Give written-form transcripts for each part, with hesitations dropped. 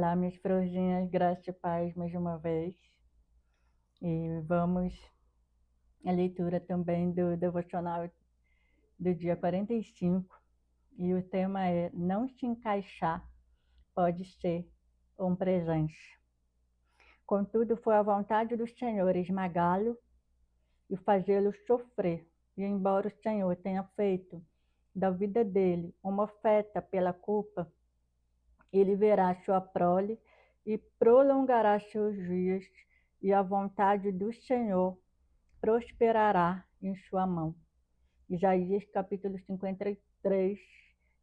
Olá, minhas florzinhas, graça e paz mais uma vez. E vamos à leitura também do devocional do dia 45. E o tema é: não se encaixar pode ser um presente. Contudo, foi a vontade do Senhor esmagá-lo e fazê-lo sofrer. E embora o Senhor tenha feito da vida dele uma oferta pela culpa, ele verá sua prole e prolongará seus dias, e a vontade do Senhor prosperará em sua mão. Isaías capítulo 53,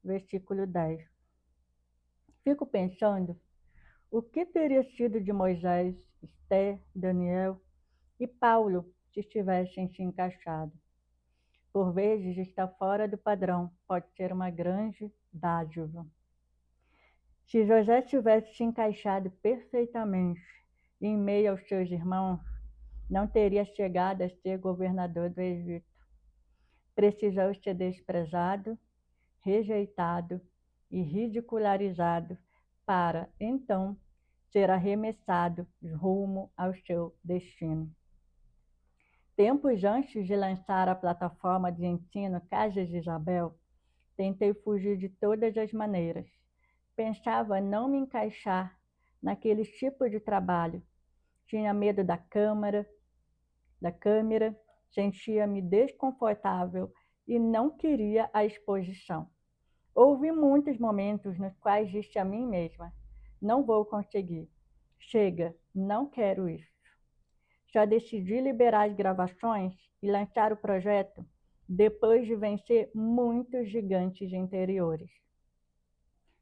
versículo 10. Fico pensando o que teria sido de Moisés, Esté, Daniel e Paulo se tivessem se encaixado. Por vezes, estar fora do padrão pode ser uma grande dádiva. Se José tivesse se encaixado perfeitamente em meio aos seus irmãos, não teria chegado a ser governador do Egito. Precisou ser desprezado, rejeitado e ridicularizado para, então, ser arremessado rumo ao seu destino. Tempos antes de lançar a plataforma de ensino Casa de Isabel, tentei fugir de todas as maneiras. Pensava não me encaixar naquele tipo de trabalho. Tinha medo da câmera, sentia-me desconfortável e não queria a exposição. Houve muitos momentos nos quais disse a mim mesma: não vou conseguir. Chega, não quero isso. Só decidi liberar as gravações e lançar o projeto depois de vencer muitos gigantes interiores.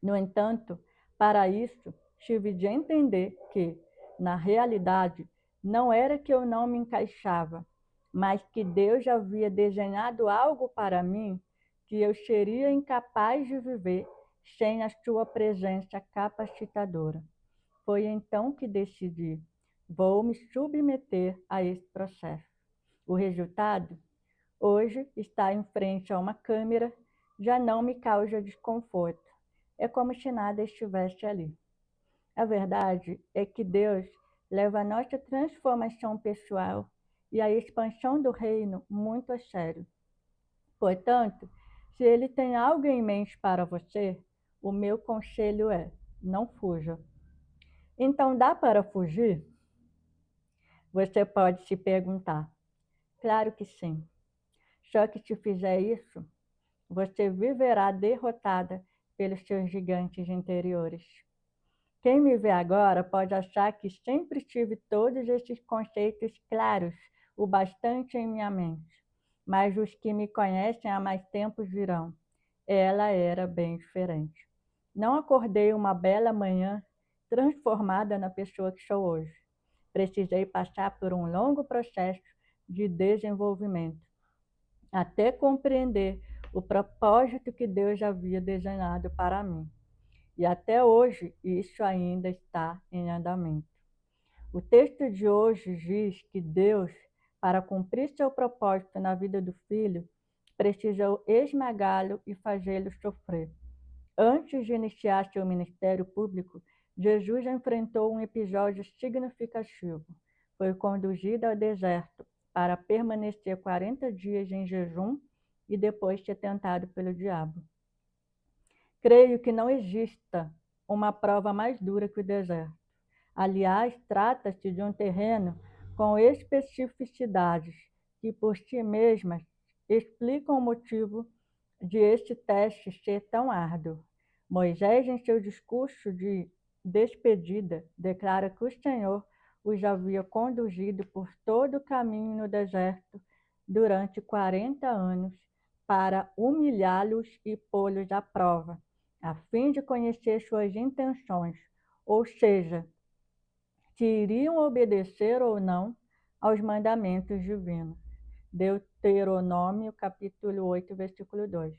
No entanto, para isso, tive de entender que, na realidade, não era que eu não me encaixava, mas que Deus já havia desenhado algo para mim que eu seria incapaz de viver sem a sua presença capacitadora. Foi então que decidi: vou me submeter a esse processo. O resultado, hoje, estar em frente a uma câmera já não me causa desconforto. É como se nada estivesse ali. A verdade é que Deus leva a nossa transformação pessoal e a expansão do reino muito a sério. Portanto, se Ele tem algo em mente para você, o meu conselho é: não fuja. Então, dá para fugir? Você pode se perguntar. Claro que sim. Só que se fizer isso, você viverá derrotada pelos seus gigantes interiores. Quem me vê agora pode achar que sempre tive todos esses conceitos claros o bastante em minha mente, mas os que me conhecem há mais tempo dirão: ela era bem diferente. Não acordei uma bela manhã transformada na pessoa que sou hoje. Precisei passar por um longo processo de desenvolvimento, até compreender o propósito que Deus havia desenhado para mim. E até hoje isso ainda está em andamento. O texto de hoje diz que Deus, para cumprir seu propósito na vida do filho, precisou esmagá-lo e fazê-lo sofrer. Antes de iniciar seu ministério público, Jesus enfrentou um episódio significativo. Foi conduzido ao deserto para permanecer 40 dias em jejum e depois ser tentado pelo diabo. Creio que não exista uma prova mais dura que o deserto. Aliás, trata-se de um terreno com especificidades que, por si mesmas, explicam o motivo de este teste ser tão árduo. Moisés, em seu discurso de despedida, declara que o Senhor os havia conduzido por todo o caminho no deserto durante 40 anos para humilhá-los e pô-los à prova, a fim de conhecer suas intenções, ou seja, se iriam obedecer ou não aos mandamentos divinos. Deuteronômio, capítulo 8, versículo 2.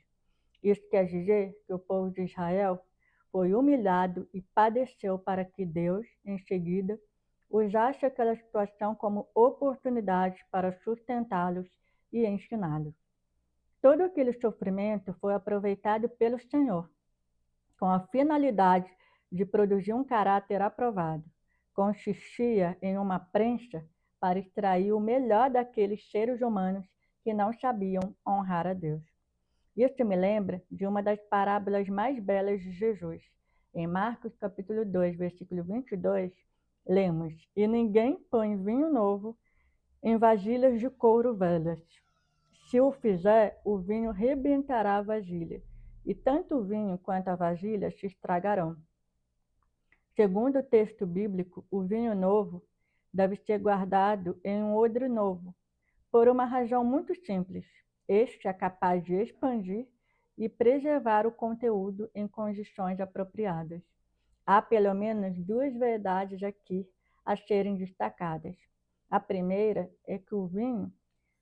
Isso quer dizer que o povo de Israel foi humilhado e padeceu para que Deus, em seguida, usasse aquela situação como oportunidade para sustentá-los e ensiná-los. Todo aquele sofrimento foi aproveitado pelo Senhor, com a finalidade de produzir um caráter aprovado. Consistia em uma prensa para extrair o melhor daqueles seres humanos que não sabiam honrar a Deus. Isso me lembra de uma das parábolas mais belas de Jesus. Em Marcos capítulo 2, versículo 22, lemos: "E ninguém põe vinho novo em vasilhas de couro velhas. Se o fizer, o vinho rebentará a vasilha, e tanto o vinho quanto a vasilha se estragarão." Segundo o texto bíblico, o vinho novo deve ser guardado em um odre novo, por uma razão muito simples. Este é capaz de expandir e preservar o conteúdo em condições apropriadas. Há pelo menos duas verdades aqui a serem destacadas. A primeira é que o vinho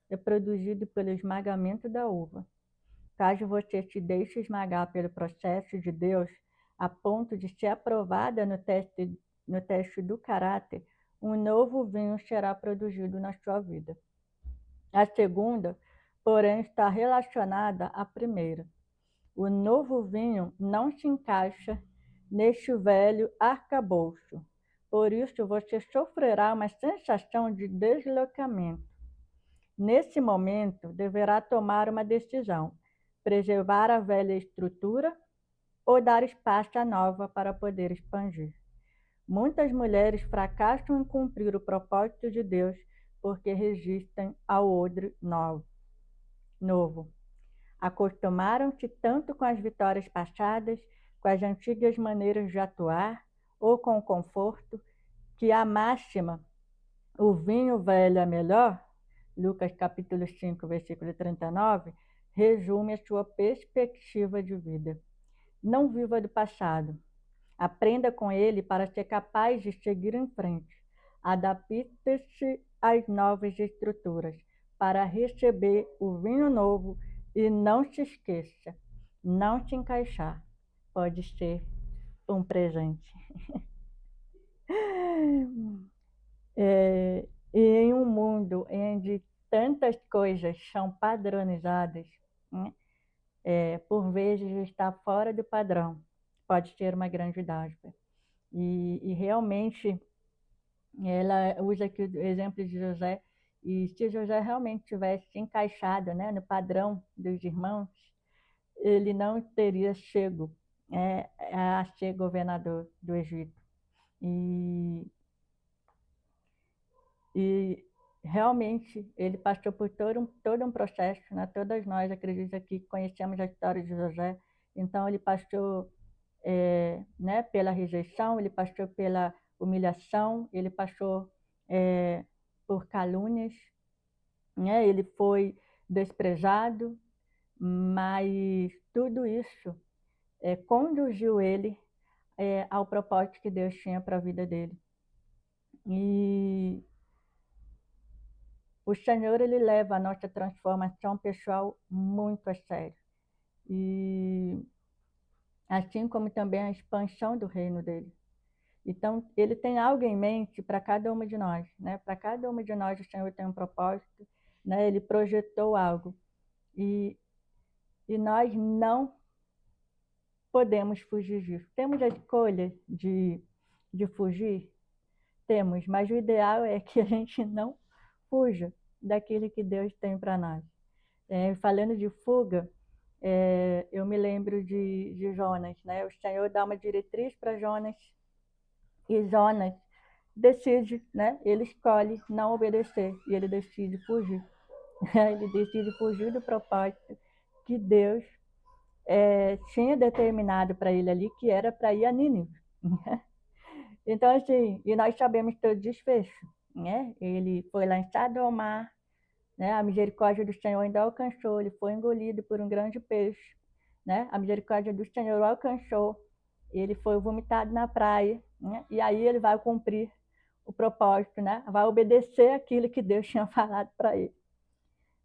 é produzido pelo esmagamento da uva. Caso você se deixe esmagar pelo processo de Deus, a ponto de ser aprovada no teste do caráter, um novo vinho será produzido na sua vida. A segunda, porém, está relacionada à primeira. O novo vinho não se encaixa neste velho arcabouço. Por isso, você sofrerá uma sensação de deslocamento. Nesse momento, deverá tomar uma decisão: preservar a velha estrutura ou dar espaço à nova para poder expandir. Muitas mulheres fracassam em cumprir o propósito de Deus porque resistem ao odre novo. Acostumaram-se tanto com as vitórias passadas, com as antigas maneiras de atuar ou com o conforto, que a máxima "o vinho velho é melhor", Lucas capítulo 5, versículo 39, resume a sua perspectiva de vida. Não viva do passado. Aprenda com ele para ser capaz de seguir em frente. Adapte-se às novas estruturas para receber o vinho novo e não se esqueça, não se encaixar pode ser um presente. E em um mundo onde tantas coisas são padronizadas, né, por vezes estar fora do padrão pode ser uma grande dádiva. E realmente ela usa aqui o exemplo de José, e se José realmente tivesse se encaixado, né, no padrão dos irmãos, ele não teria chego a ser governador do Egito. E realmente ele passou por todo um processo, né? Todas nós, acredito que conhecemos a história de José. Então ele passou né, pela rejeição, ele passou pela humilhação, ele passou por calúnias, né? Ele foi desprezado, mas tudo isso conduziu ele ao propósito que Deus tinha para a vida dele. E o Senhor, ele leva a nossa transformação pessoal muito a sério. E assim como também a expansão do reino dele. Então, ele tem algo em mente para cada uma de nós, né? Para cada uma de nós o Senhor tem um propósito, né? Ele projetou algo. E nós não podemos fugir disso. Temos a escolha de fugir? Temos, mas o ideal é que a gente não fuja daquilo que Deus tem para nós. Falando de fuga, eu me lembro de Jonas, né? O Senhor dá uma diretriz para Jonas e Jonas decide, né? Ele escolhe não obedecer e ele decide fugir. Ele decide fugir do propósito que Deus tinha determinado para ele ali, que era para ir a Nínive. Então, assim, e nós sabemos todo o desfecho, né? Ele foi lançado ao mar, né? A misericórdia do Senhor ainda alcançou, ele foi engolido por um grande peixe, né? A misericórdia do Senhor o alcançou, ele foi vomitado na praia, né? E aí ele vai cumprir o propósito, né? Vai obedecer aquilo que Deus tinha falado para ele.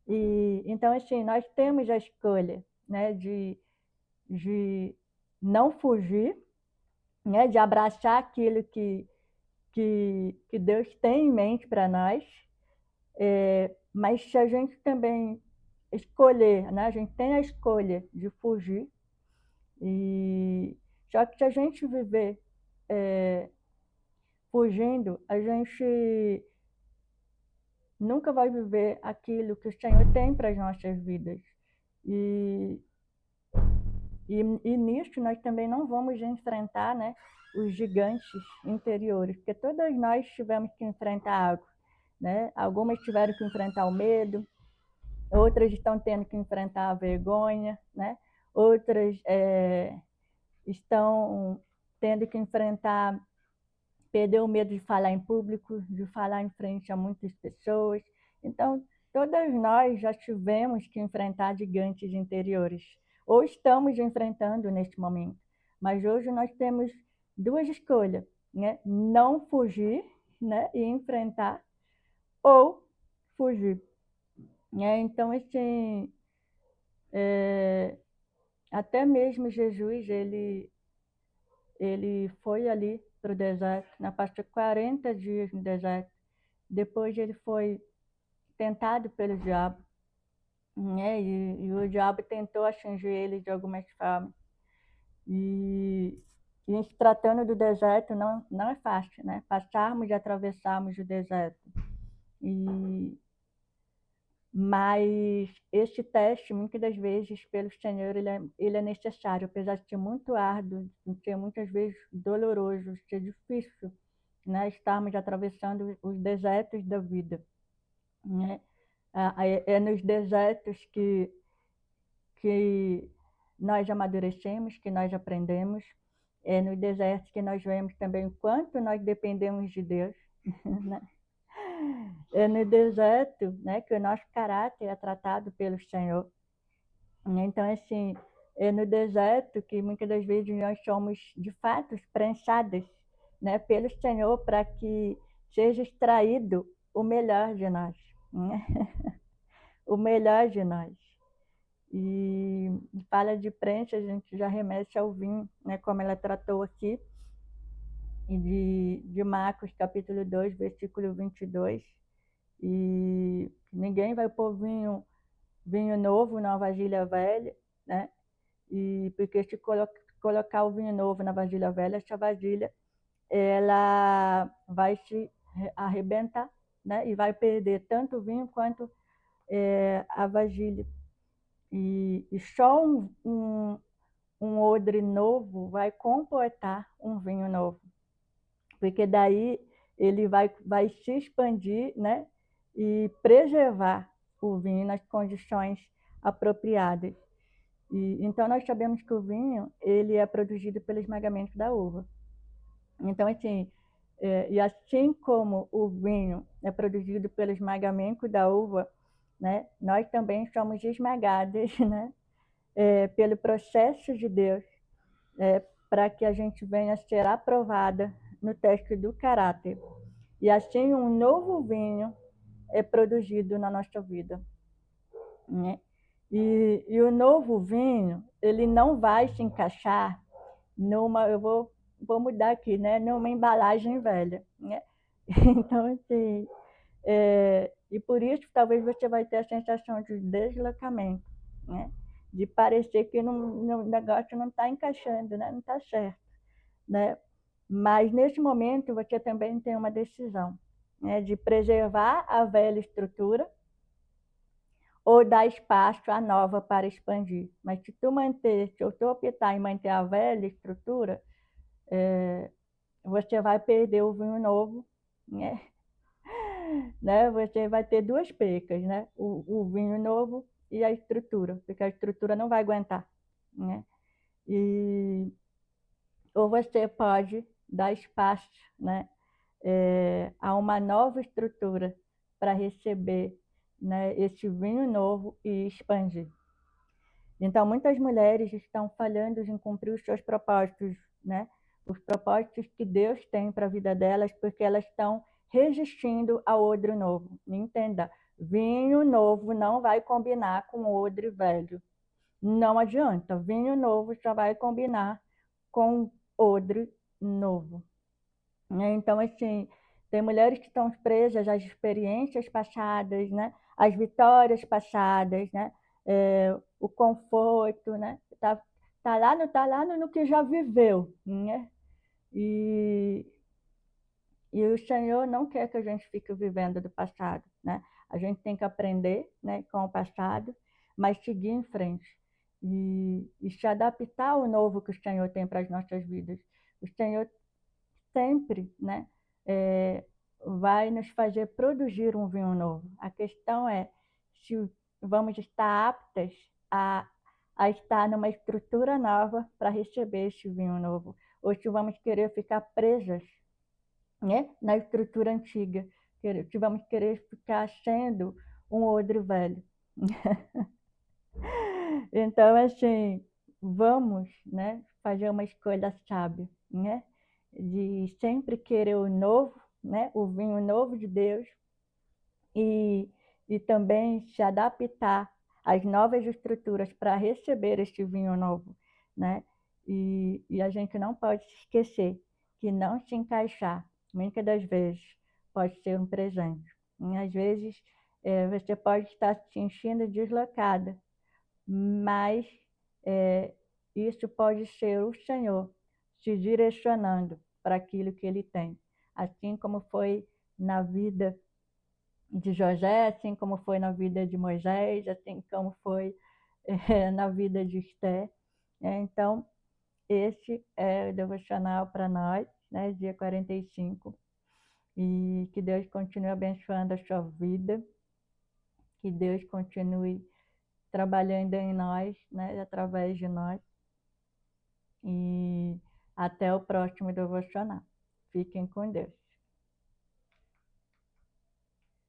E então, assim, nós temos a escolha, né, de não fugir, né, de abraçar aquilo que Deus tem em mente para nós, mas se a gente também escolher, né, a gente tem a escolha de fugir, e só que se a gente viver fugindo, a gente nunca vai viver aquilo que o Senhor tem para as nossas vidas. E, e nisso nós também não vamos enfrentar, né, os gigantes interiores, porque todas nós tivemos que enfrentar algo, né? Algumas tiveram que enfrentar o medo, outras estão tendo que enfrentar a vergonha, né? Outras estão tendo que enfrentar, perder o medo de falar em público, de falar em frente a muitas pessoas. Então, todas nós já tivemos que enfrentar gigantes interiores, ou estamos enfrentando neste momento. Mas hoje nós temos duas escolhas, né? Não fugir, né, e enfrentar, ou fugir. Então, assim, até mesmo Jesus, ele foi ali para o deserto, passou 40 dias no deserto. Depois ele foi tentado pelo diabo, né? E o diabo tentou atingir ele de algumas formas. E se tratando do deserto, não é fácil, né? Passarmos e atravessarmos o deserto. Mas este teste, muitas das vezes, pelo Senhor, ele é necessário, apesar de ser muito árduo, de ser muitas vezes doloroso, de ser difícil, né? Estarmos atravessando os desertos da vida, né? É nos desertos que nós amadurecemos, que nós aprendemos, é nos desertos que nós vemos também o quanto nós dependemos de Deus, né? É no deserto, né, que o nosso caráter é tratado pelo Senhor. Então, assim, é no deserto que muitas das vezes nós somos, de fato, prensadas, né, pelo Senhor para que seja extraído o melhor de nós, né? O melhor de nós. E fala de prensa, a gente já remete ao vinho, né, como ela tratou aqui, de Marcos capítulo 2, versículo 22. E ninguém vai pôr vinho novo na vasilha velha, né? E porque se colocar o vinho novo na vasilha velha, essa vasilha ela vai se arrebentar, né? E vai perder tanto o vinho quanto a vasilha. E só um odre novo vai comportar um vinho novo, porque daí ele vai se expandir, né? E preservar o vinho nas condições apropriadas. Então nós sabemos que o vinho ele é produzido pelo esmagamento da uva. Então assim, e assim como o vinho é produzido pelo esmagamento da uva, né? Nós também somos esmagados, né? Pelo processo de Deus, para que a gente venha a ser aprovada no teste do caráter. E assim um novo vinho é produzido na nossa vida, né? E o novo vinho, ele não vai se encaixar eu vou mudar aqui, né? Numa embalagem velha, né? Então, assim, e por isso talvez você vai ter a sensação de deslocamento, né? De parecer que o negócio não está encaixando, né? Não está certo, né? Mas nesse momento você também tem uma decisão, né? De preservar a velha estrutura ou dar espaço à nova para expandir. Mas se tu optar em manter a velha estrutura, você vai perder o vinho novo, né? Você vai ter duas percas, né? O vinho novo e a estrutura, porque a estrutura não vai aguentar, né? Ou você pode dar espaço, né, a uma nova estrutura para receber, né, esse vinho novo e expandir. Então, muitas mulheres estão falhando em cumprir os seus propósitos, né? Os propósitos que Deus tem para a vida delas, porque elas estão resistindo ao odre novo. Entenda, vinho novo não vai combinar com odre velho. Não adianta, vinho novo só vai combinar com odre novo. Então, assim, tem mulheres que estão presas às experiências passadas, né? Às vitórias passadas, né? O conforto, né? Tá lá no que já viveu, né? E, e o Senhor não quer que a gente fique vivendo do passado, né? A gente tem que aprender, né, com o passado, mas seguir em frente e se adaptar ao novo que o Senhor tem para as nossas vidas. O Senhor sempre, né, vai nos fazer produzir um vinho novo. A questão é se vamos estar aptas a estar numa estrutura nova para receber esse vinho novo, ou se vamos querer ficar presas, né, na estrutura antiga, se vamos querer ficar sendo um odre velho. Então, assim, vamos, né, fazer uma escolha sábia, né, de sempre querer o novo, né, o vinho novo de Deus, e, e também se adaptar às novas estruturas para receber este vinho novo, né? E a gente não pode se esquecer que não se encaixar, muitas das vezes, pode ser um presente. E às vezes, você pode estar se sentindo deslocada, mas isso pode ser o Senhor te direcionando para aquilo que Ele tem. Assim como foi na vida de José, assim como foi na vida de Moisés, assim como foi na vida de Esté. Então, esse é o devocional para nós, né, dia 45. E que Deus continue abençoando a sua vida, que Deus continue trabalhando em nós, né, através de nós. E até o próximo devocional. Fiquem com Deus.